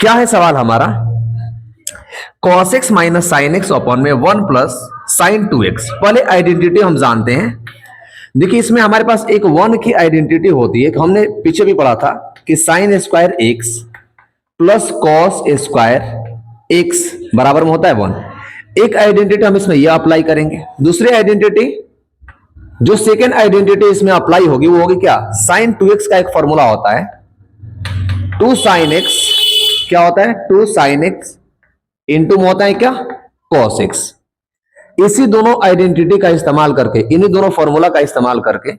क्या है सवाल हमारा? cos x minus sine X upon में 1 प्लस साइन 2x। पहले आइडेंटिटी हम जानते हैं। देखिए इसमें हमारे पास एक 1 की आइडेंटिटी होती है, हमने पीछे भी पढ़ा था कि sine square x plus cos square x बराबर में होता है 1। एक आइडेंटिटी हम इसमें यह अप्लाई करेंगे। दूसरी आइडेंटिटी, जो सेकेंड आइडेंटिटी इसमें अप्लाई होगी वो होगी क्या? साइन 2x का एक फॉर्मूला होता है 2 साइन एक्स, क्या होता है 2 साइन एक्स इंटू में होता है क्या? Cos x. इसी दोनों आइडेंटिटी का इस्तेमाल करके, इन्हीं दोनों फॉर्मूला का इस्तेमाल करके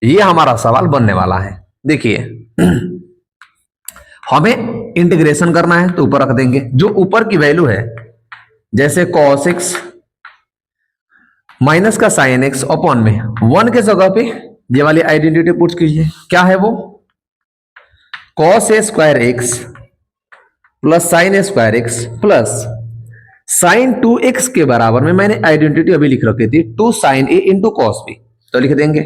ये हमारा सवाल बनने वाला है। देखिए हमें इंटीग्रेशन करना है तो ऊपर रख देंगे जो ऊपर की वैल्यू है, जैसे cos x माइनस का साइन x अपॉन में 1 के जगह पे ये वाली आइडेंटिटी पुट कीजिए। क्या है वो? cos a square x plus sign A square x plus sign 2x के बराबर में मैंने आइडेंटिटी अभी लिख रखी थी 2 साइन ए इंटू कॉस बी। तो लिख देंगे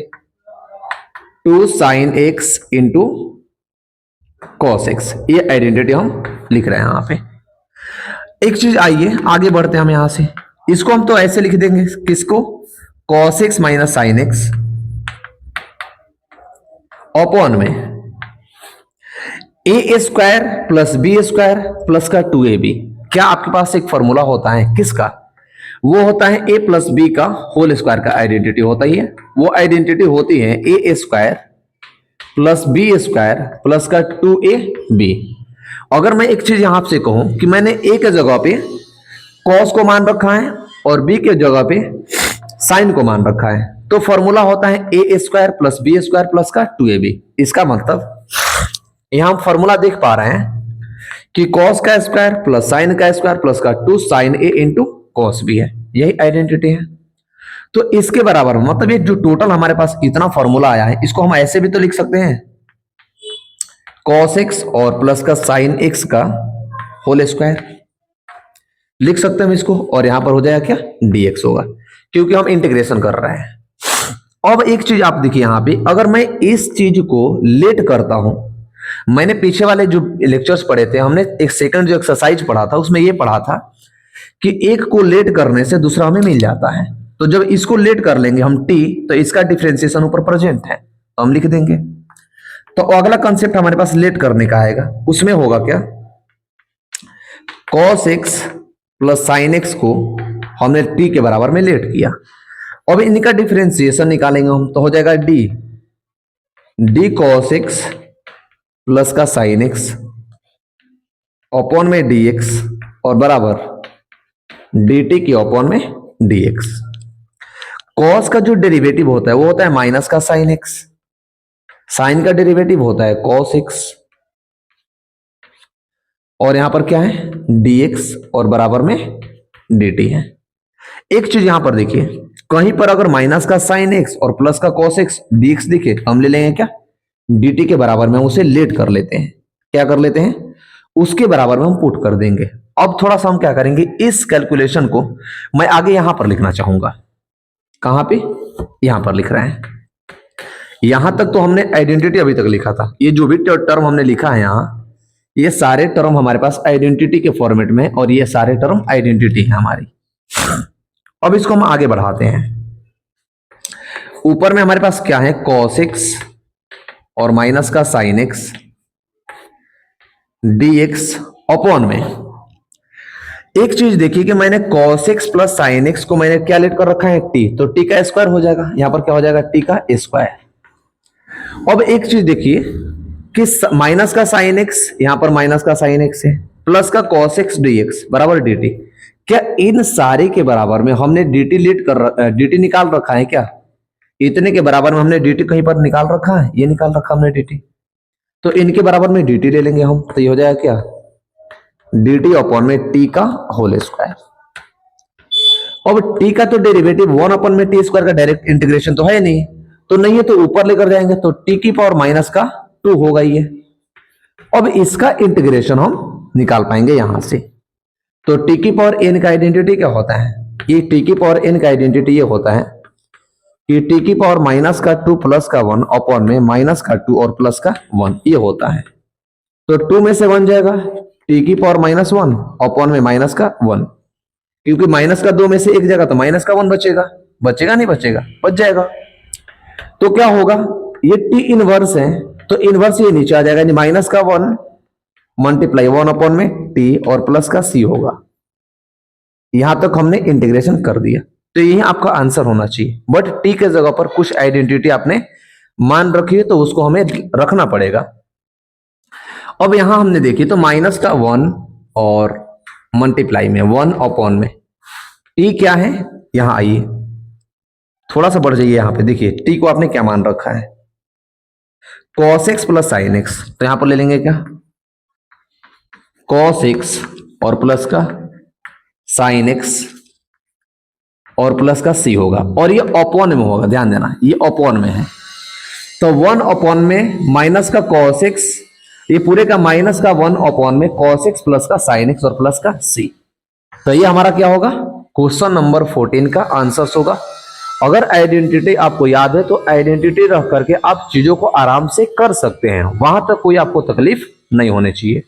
2 sine x into cos x. ये आइडेंटिटी हम लिख रहे हैं यहां पे। एक चीज आइए आगे बढ़ते हैं हम यहां से। इसको हम तो ऐसे लिख देंगे, किसको? cos x minus sine X upon में a square plus B square plus का 2ab। क्या आपके पास एक फॉर्मूला होता है किसका? वो होता है a प्लस बी का होल स्क्वायर का आइडेंटिटी होता ही है। वो आइडेंटिटी होती है a square plus B square plus का 2ab। अगर मैं एक चीज यहां से कहूं कि मैंने a के जगह पे cos को मान रखा है और b के जगह पे साइन को मान रखा है, तो फॉर्मूला होता है a square plus B square plus का 2ab। इसका मतलब यहां हम फॉर्मूला देख पा रहे हैं कि cos का स्क्वायर प्लस साइन का स्क्वायर प्लस का 2 साइन ए इंटू कॉस बी है। यही आइडेंटिटी है। तो इसके बराबर मतलब ये जो टोटल हमारे पास इतना फॉर्मूला आया है, इसको हम ऐसे भी तो लिख सकते हैं cos x और प्लस का साइन x का होल स्क्वायर लिख सकते हैं हम इसको, और यहां पर हो जाएगा क्या? dx होगा, क्योंकि हम इंटीग्रेशन कर रहे हैं। अब एक चीज आप देखिए यहां पे, अगर मैं इस चीज को लेट करता हूं, मैंने पीछे वाले जो लेक्चर्स पढ़े थे, हमने एक सेकंड जो एक्सरसाइज पढ़ा था उसमें ये पढ़ा था कि एक को लेट करने से दूसरा हमें मिल जाता है। तो जब इसको लेट कर लेंगे हम t, तो इसका डिफरेंशिएशन ऊपर प्रेजेंट है तो हम लिख देंगे। तो अगला कंसेप्ट हमारे पास लेट करने का आएगा, उसमें होगा क्या? cos x plus sine x को हमने t के बराबर में लेट किया। अब इनका डिफरेंशिएशन निकालेंगे हम, तो हो जाएगा d cos x प्लस का साइन एक्स अपॉन में dx और बराबर dt की अपॉन में dx। cos का जो डेरिवेटिव होता है वो होता है माइनस का साइन एक्स, साइन का डेरिवेटिव होता है cos x, और यहां पर क्या है? dx और बराबर में dt है। एक चीज यहां पर देखिए, कहीं पर अगर माइनस का साइन एक्स और प्लस का cos x dx दिखे, हम ले लेंगे क्या? dt के बराबर में उसे लेट कर लेते हैं। क्या कर लेते हैं? उसके बराबर में हम पुट कर देंगे। अब थोड़ा सा हम क्या करेंगे, इस कैलकुलेशन को मैं आगे यहां पर लिखना चाहूंगा। कहां पे? यहां पर लिख रहे हैं। यहां तक तो हमने आइडेंटिटी अभी तक लिखा था। ये जो भी टर्म हमने लिखा है यहां, ये सारे टर्म हमारे पास आइडेंटिटी के फॉर्मेट में, और ये सारे टर्म आइडेंटिटी है हमारी। अब इसको हम आगे बढ़ाते हैं। ऊपर में हमारे पास क्या है? cos x और माइनस का साइन एक्स dx अपॉन में, एक चीज देखिए कि मैंने cos x plus sine x को मैंने क्या लेट कर रखा है? t, तो t का स्क्वायर हो जाएगा। यहां पर क्या हो जाएगा? t का स्क्वायर। अब एक चीज देखिए कि माइनस का साइन एक्स, यहां पर माइनस का साइन एक्स है, प्लस का cos x dx बराबर dt। क्या इन सारे के बराबर में हमने dt निकाल रखा है क्या? इतने के बराबर में हमने dt कहीं पर निकाल रखा है? ये निकाल रखा हमने dt, तो इनके बराबर में dt ले लेंगे हम, तो ये हो जाएगा क्या? dt अपॉन में t का होल स्क्वायर। अब t का तो डेरिवेटिव 1 अपॉन में t स्क्वायर का डायरेक्ट इंटीग्रेशन तो है नहीं, तो नहीं है तो ऊपर लेकर जाएंगे, तो t की पावर माइनस का 2 होगा ये। अब इसका इंटीग्रेशन हम निकाल पाएंगे यहां से। तो t की पावर n का आइडेंटिटी क्या होता है? ये t की पावर n का आइडेंटिटी ये होता है कि t की पावर माइनस का 2 प्लस का 1 अपॉन में माइनस का 2 और प्लस का 1, ये होता है। तो 2 में से 1 जाएगा, टी की पावर -1 अपॉन में माइनस का 1, क्योंकि माइनस का 2 में से एक जगह तो माइनस का 1 बचेगा, बचेगा नहीं बचेगा, बच जाएगा। तो क्या होगा, ये टी इनवर्स है तो इनवर्स ये नीचे आ जाएगा, यानी माइनस का 1 मल्टीप्लाई 1 अपॉन में टी और प्लस का सी होगा। यहां तक हमने इंटीग्रेशन कर दिया, तो यही आपका आंसर होना चाहिए। बट टी के जगह पर कुछ आइडेंटिटी आपने मान रखी है तो उसको हमें रखना पड़ेगा। अब यहां हमने देखी तो माइनस का 1 और मल्टीप्लाई में 1 अपॉन में टी क्या है, यहां आइए थोड़ा सा बढ़ जाइए, यहां पे देखिए टी को आपने क्या मान रखा है, cos x plus sine x. तो यहां पर ले लेंगे क्या, cos x और प्लस का साइन एक्स और प्लस का सी होगा, और ये अपॉन में होगा, ध्यान देना ये अपॉन में है। तो 1 अपॉन में माइनस का cos x, ये पूरे का माइनस का 1 अपॉन में cos x प्लस का साइन एक्स और प्लस का सी। तो ये हमारा क्या होगा, क्वेश्चन नंबर 14 का आंसर होगा। अगर आइडेंटिटी आपको याद है तो आइडेंटिटी रख करके आप चीजों को आराम से कर सकते हैं, वहां तक कोई आपको तकलीफ नहीं होनी चाहिए।